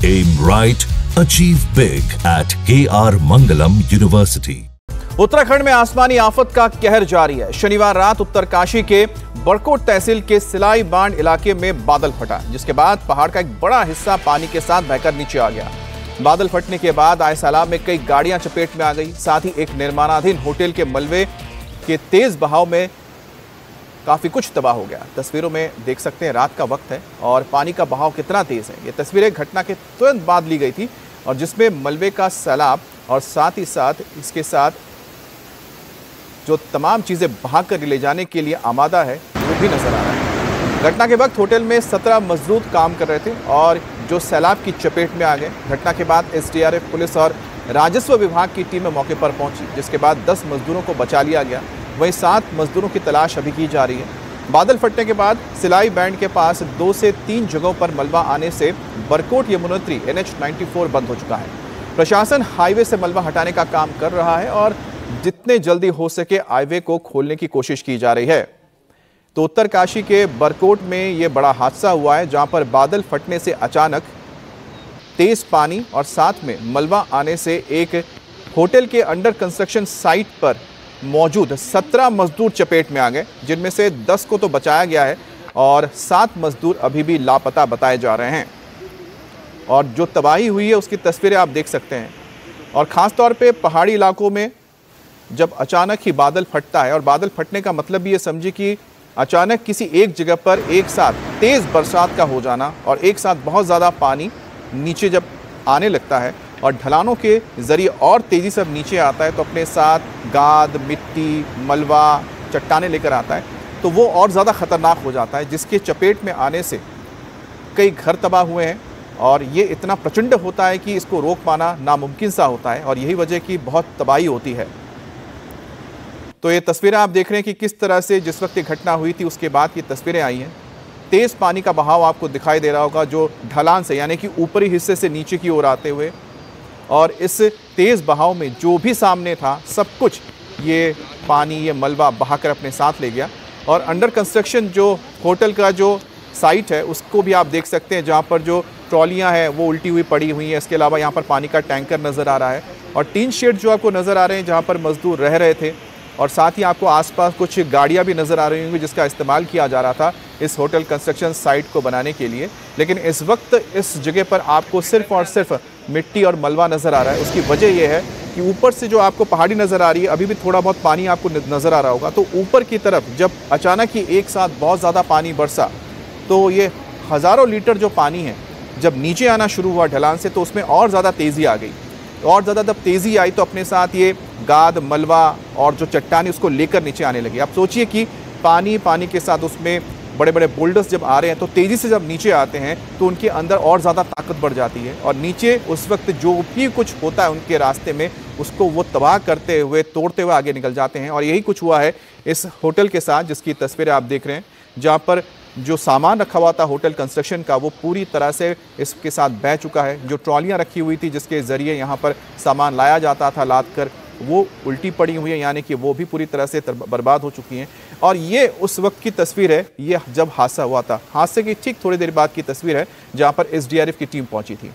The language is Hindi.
Aim right, achieve big at KR Mangalam University. Uttarakhand में आसमानी आफत का कहर जारी है। शनिवार रात उत्तरकाशी के बरकोट तहसील के सिलाई बांड इलाके में बादल फटा, जिसके बाद पहाड़ का एक बड़ा हिस्सा पानी के साथ बहकर नीचे आ गया। बादल फटने के बाद आए सैलाब में कई गाड़ियां चपेट में आ गई। साथ ही एक निर्माणाधीन होटल के मलबे के तेज बहाव में काफी कुछ तबाह हो गया। तस्वीरों में देख सकते हैं रात का वक्त है और पानी का बहाव कितना तेज है। ये तस्वीरें घटना के तुरंत बाद ली गई थी और जिसमें मलबे का सैलाब और साथ ही साथ इसके साथ जो तमाम चीजें बहाकर ले जाने के लिए आमादा है वो भी नजर आ रहा है। घटना के वक्त होटल में 17 मजदूर काम कर रहे थे और जो सैलाब की चपेट में आ गए। घटना के बाद एसडीआरएफ, पुलिस और राजस्व विभाग की टीमें मौके पर पहुंची, जिसके बाद 10 मजदूरों को बचा लिया गया। वहीं 7 मजदूरों की तलाश अभी की जा रही है। बादल फटने के बाद सिलाई बैंड के पास 2 से 3 जगहों पर मलबा आने से बरकोट यमुनोत्री NH 94 बंद हो चुका है। प्रशासन हाईवे से मलबा हटाने का काम कर रहा है और जितने जल्दी हो सके हाईवे को खोलने की कोशिश की जा रही है। तो उत्तरकाशी के बरकोट में यह बड़ा हादसा हुआ है, जहां पर बादल फटने से अचानक तेज पानी और साथ में मलबा आने से एक होटल के अंडर कंस्ट्रक्शन साइट पर मौजूद 17 मजदूर चपेट में आ गए, जिनमें से 10 को तो बचाया गया है और 7 मजदूर अभी भी लापता बताए जा रहे हैं। और जो तबाही हुई है उसकी तस्वीरें आप देख सकते हैं। और ख़ास तौर पे पहाड़ी इलाकों में जब अचानक ही बादल फटता है, और बादल फटने का मतलब भी ये समझिए कि अचानक किसी एक जगह पर एक साथ तेज़ बरसात का हो जाना और एक साथ बहुत ज़्यादा पानी नीचे जब आने लगता है और ढलानों के ज़रिए और तेज़ी से नीचे आता है, तो अपने साथ गाद, मिट्टी, मलबा, चट्टानें लेकर आता है, तो वो और ज़्यादा ख़तरनाक हो जाता है, जिसके चपेट में आने से कई घर तबाह हुए हैं। और ये इतना प्रचंड होता है कि इसको रोक पाना नामुमकिन सा होता है और यही वजह की बहुत तबाही होती है। तो ये तस्वीरें आप देख रहे हैं कि किस तरह से जिस वक्त ये घटना हुई थी उसके बाद ये तस्वीरें आई हैं। तेज़ पानी का बहाव आपको दिखाई दे रहा होगा, जो ढलान से यानी कि ऊपरी हिस्से से नीचे की ओर आते हुए, और इस तेज़ बहाव में जो भी सामने था सब कुछ ये पानी, ये मलबा बहाकर अपने साथ ले गया। और अंडर कंस्ट्रक्शन जो होटल का जो साइट है उसको भी आप देख सकते हैं, जहाँ पर जो ट्रॉलियाँ हैं वो उल्टी हुई पड़ी हुई हैं। इसके अलावा यहाँ पर पानी का टैंकर नज़र आ रहा है और टीन शेड जो आपको नज़र आ रहे हैं जहाँ पर मजदूर रह रहे थे, और साथ ही आपको आसपास कुछ गाड़ियां भी नज़र आ रही होंगी जिसका इस्तेमाल किया जा रहा था इस होटल कंस्ट्रक्शन साइट को बनाने के लिए। लेकिन इस वक्त इस जगह पर आपको सिर्फ और सिर्फ मिट्टी और मलबा नज़र आ रहा है। उसकी वजह यह है कि ऊपर से जो आपको पहाड़ी नज़र आ रही है, अभी भी थोड़ा बहुत पानी आपको नज़र आ रहा होगा, तो ऊपर की तरफ जब अचानक ही एक साथ बहुत ज़्यादा पानी बरसा, तो ये हज़ारों लीटर जो पानी है जब नीचे आना शुरू हुआ ढलान से, तो उसमें और ज़्यादा तेज़ी आ गई। और ज़्यादा जब तेज़ी आई तो अपने साथ ये गाद, मलबा और जो चट्टानी उसको लेकर नीचे आने लगी। आप सोचिए कि पानी के साथ उसमें बड़े बड़े बोल्डर्स जब आ रहे हैं, तो तेज़ी से जब नीचे आते हैं तो उनके अंदर और ज़्यादा ताकत बढ़ जाती है और नीचे उस वक्त जो भी कुछ होता है उनके रास्ते में उसको वो तबाह करते हुए, तोड़ते हुए आगे निकल जाते हैं। और यही कुछ हुआ है इस होटल के साथ, जिसकी तस्वीरें आप देख रहे हैं, जहाँ पर जो सामान रखा हुआ था होटल कंस्ट्रक्शन का वो पूरी तरह से इसके साथ बह चुका है। जो ट्रॉलियाँ रखी हुई थी जिसके ज़रिए यहाँ पर सामान लाया जाता था लाद कर, वो उल्टी पड़ी हुई है, यानी कि वो भी पूरी तरह से बर्बाद हो चुकी हैं। और ये उस वक्त की तस्वीर है, ये जब हादसा हुआ था। हादसे की ठीक थोड़ी देर बाद की तस्वीर है जहाँ पर एसडीआरएफ की टीम पहुँची थी।